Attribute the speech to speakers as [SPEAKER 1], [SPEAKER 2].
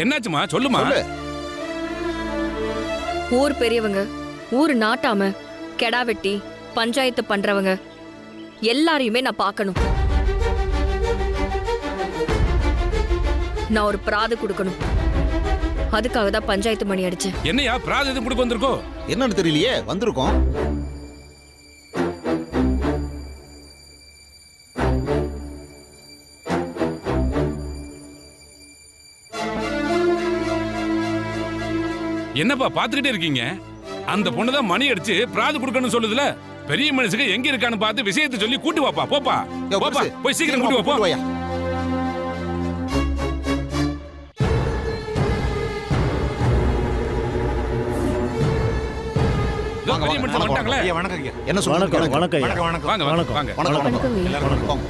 [SPEAKER 1] என்னாச்சுமா சொல்லுமா.
[SPEAKER 2] ஊர் பெரியவங்க, ஊர் நாட்டாம, கெடா வெட்டி பஞ்சாயத்து பண்றவங்க எல்லாரையுமே நான் பார்க்கணும். நான் ஒரு பிராது கொடுக்கணும். அதுக்காக தான் பஞ்சாயத்து மணி அடிச்சேன்.
[SPEAKER 1] என்னையா பிராது எதுவும் கொடுக்க வந்திருக்கோ?
[SPEAKER 3] என்னன்னு தெரியலையே, வந்திருக்கோம்.
[SPEAKER 1] என்னப்பா பாத்துக்கிட்டே இருக்கீங்க? அந்த பொண்ணுதான் மணி அடிச்சு பிராது கொடுக்கணும்னு சொல்லுதுல. பெரிய மனுஷங்க எங்க இருக்கான்னு பார்த்து விஷயத்தை சொல்லி கூட்டி வாப்பா. போப்பா போப்பா, போய் சீக்கிரம் கூட்டி வாப்பா.
[SPEAKER 3] என்ன சொல்லுங்க?
[SPEAKER 1] வாங்க வாங்க வாங்க.
[SPEAKER 3] வணக்கம்.